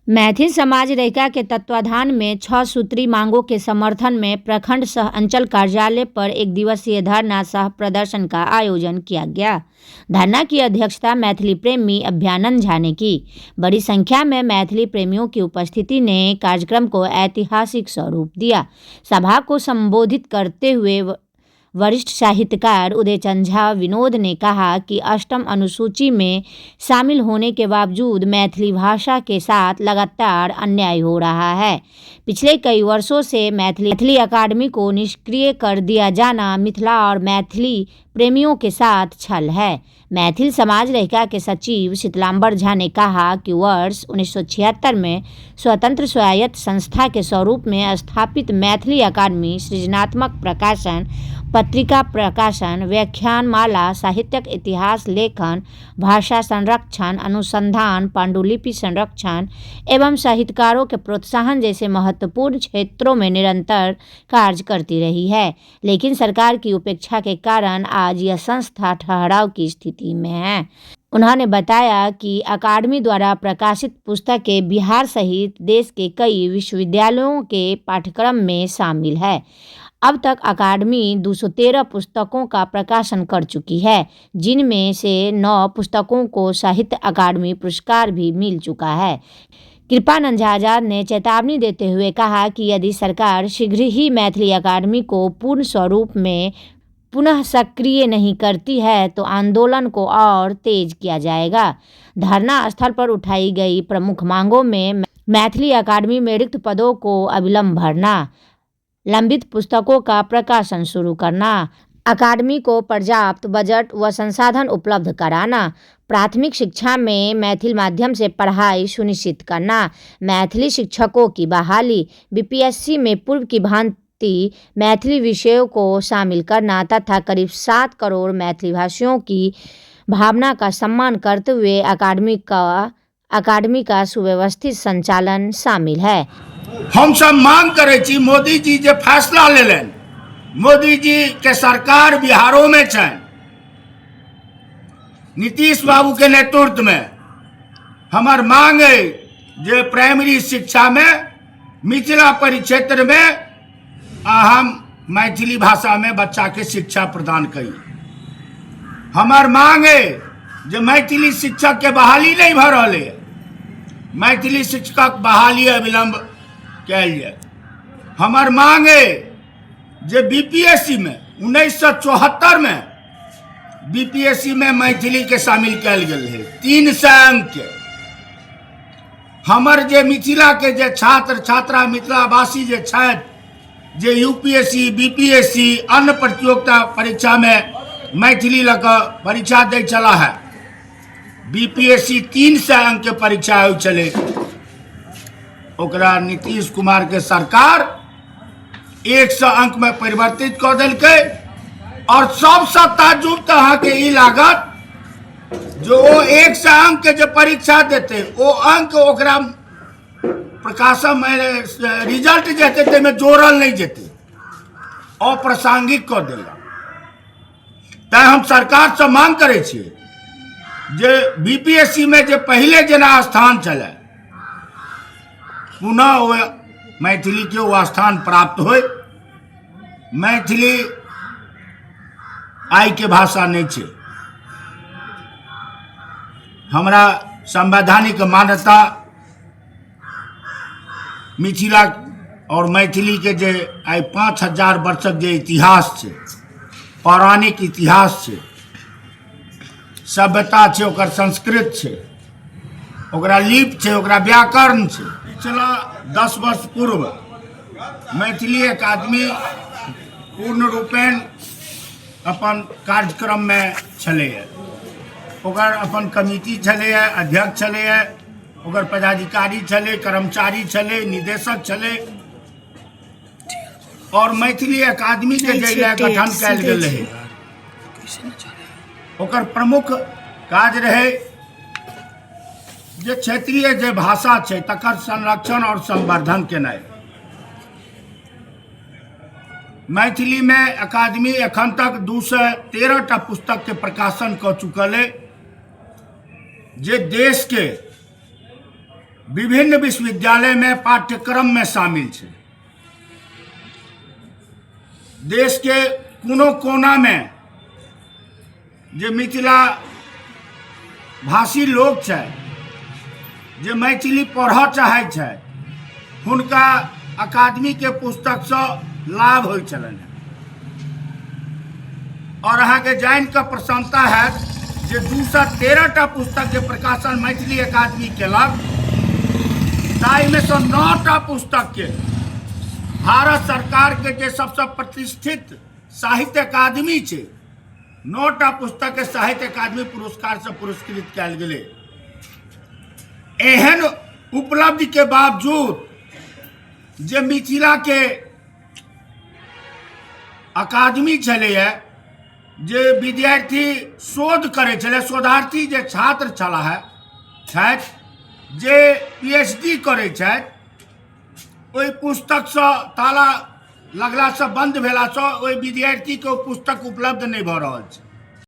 मैथिल समाज रैका के तत्वाधान में 6 सूत्री मांगों के समर्थन में प्रखंड सह अंचल कार्यालय पर एक दिवसीय धरना सह प्रदर्शन का आयोजन किया गया। धरना की अध्यक्षता मैथिली प्रेमी अभ्यानंद झा ने की। बड़ी संख्या में मैथिली प्रेमियों की उपस्थिति ने कार्यक्रम को ऐतिहासिक स्वरूप दिया। सभा को संबोधित करते हुए वरिष्ठ साहित्यकार उदयचंद झा विनोद ने कहा कि अष्टम अनुसूची में शामिल होने के बावजूद मैथिली भाषा के साथ लगातार अन्याय हो रहा है। पिछले कई वर्षों से मैथिली अकादमी को निष्क्रिय कर दिया जाना मिथिला और मैथिली प्रेमियों के साथ छल है। मैथिल समाज रैका के सचिव शीतलांबर झा ने कहा कि वर्ष 1976 में स्वतंत्र स्वायत्त संस्था के स्वरूप में स्थापित मैथिली अकादमी सृजनात्मक प्रकाशन, पत्रिका प्रकाशन, व्याख्यानमाला, साहित्यक इतिहास लेखन, भाषा संरक्षण, अनुसंधान, पांडुलिपि संरक्षण एवं साहित्यकारों के प्रोत्साहन जैसे महत्वपूर्ण क्षेत्रों में निरंतर कार्य करती रही है। लेकिन सरकार की उपेक्षा के कारण आज यह संस्था ठहराव की स्थिति में है। उन्होंने बताया कि अकादमी द्वारा प्रकाशित पुस्तकें बिहार सहित देश के कई विश्वविद्यालयों के पाठ्यक्रम में शामिल है। अब तक अकादमी 213 पुस्तकों का प्रकाशन कर चुकी है, जिनमें से 9 पुस्तकों को साहित्य अकादमी पुरस्कार भी मिल चुका है। कृपानंद झा आजाद ने चेतावनी देते हुए कहा कि यदि सरकार शीघ्र ही मैथिली अकादमी को पूर्ण स्वरूप में पुनः सक्रिय नहीं करती है तो आंदोलन को और तेज किया जाएगा। धरना स्थल पर उठाई गई प्रमुख मांगों में मैथिली अकादमी में रिक्त पदों को अविलंब भरना, लंबित पुस्तकों का प्रकाशन शुरू करना, अकादमी को पर्याप्त बजट व संसाधन उपलब्ध कराना, प्राथमिक शिक्षा में मैथिली माध्यम से पढ़ाई सुनिश्चित करना, मैथिली शिक्षकों की बहाली, बीपीएससी में पूर्व की भांति मैथिली विषयों को शामिल करना तथा करीब 7 करोड़ मैथिली भाषियों की भावना का सम्मान करते हुए अकादमी का सुव्यवस्थित संचालन शामिल है। हम सब मांग करे छी मोदी जी जे फैसला लेलन, मोदी जी के सरकार बिहारों में छन, नीतीश बाबू के नेतृत्व में हमार मांग है जे प्राइमरी शिक्षा में मिथिला परिक्षेत्र में हम मैथिली भाषा में बच्चा के शिक्षा प्रदान करी। हमार मांग है जे मैथिली शिक्षक के बहाली नहीं भ रही है, मैथिली शिक्षक बहाली अविलंब कैल जाए। हमार मांग है जे बीपीएससी में 1974 में बीपीएससी में मैथिली के शामिल कैल गेल है 300 अंक के। हमर जे मिथिला के जे छात्र छात्रा मिथिलावासी जे छथि जे यूपीएससी बीपीएससी अन्य प्रतियोगिता परीक्षा में मैथिली लगा परीक्षा दे चला है, बीपीएससी 300 अंक के परीक्षा हो चले, ओकरा नीतीश कुमार के सरकार 100 अंक में परिवर्तित कर दिलके। और सबसे ताजुब तो अहाँ के ई लागत जो 100 अंक के जो परीक्षा देते वो अंक ओकरा प्रकाशन में रिजल्ट जेते में जोड़ल नहीं जेते, अप्रासंगिक कर दिला। तै हम सरकार से मांग करे छिए जे बीपीएससी में जो पहले जना स्थान चले पुनः वो मैथिली के वो स्थान प्राप्त हो। मैथिली आई के भाषा नहीं छे, हमरा संवैधानिक मान्यता मिथिला और मैथिली के जे आई 5000 वर्षक जे इतिहास छे, पौराणिक इतिहास छे, सभ्यता छे, ओकर संस्कृत छे, ओकरा लिपि छे, ओकरा व्याकरण छे। पिछला 10 वर्ष पूर्व मैथिली अकादमी पूर्ण रूपेण अपन कार्यक्रम में छले, ओकर अपन कमिटी छले, अध्यक्ष छले, ओकर पदाधिकारी छले, कर्मचारी छले, निदेशक छले। और मैथिली अकादमी के जे गठन कैल गेल रहे ओकर प्रमुख काज रहे जे क्षेत्रीय जे भाषा छे तकर संरक्षण और संवर्धन केनाइ। मैथिली में अकादमी एखन तक 213 पुस्तक के प्रकाशन कर चुकल है, जे देश के विभिन्न विश्वविद्यालय में पाठ्यक्रम में शामिल है। देश के कोनो कोना में जे मिथिला भाषी लोग छै, जे मैथिली पढ़ऽ चाहै छै, हुनका अकादमी के पुस्तक से लाभ होइ छलनि। और अहाँके जानि कऽ प्रसन्नता हैत जे 213टा पुस्तक के प्रकाशन मैथिली अकादमी केलक, ताहिमे से 9टा पुस्तक के भारत सरकार के जे सबसे प्रतिष्ठित साहित्य अकादमी छै, 9टा पुस्तक के साहित्य अकादमी पुरस्कार से पुरस्कृत कयल गेलै। एहन उपलब्धि के बावजूद जे मिथिला के अकादमी छलैया, जे विद्यार्थी शोध करे छलै, शोधार्थी जे छात्र छलाह छथि, जे पीएचडी करे छथि, ओहि पुस्तक से ताला लगला से बंद भेला से ओहि विद्यार्थी के पुस्तक उपलब्ध नहीं भऽ रहल छै।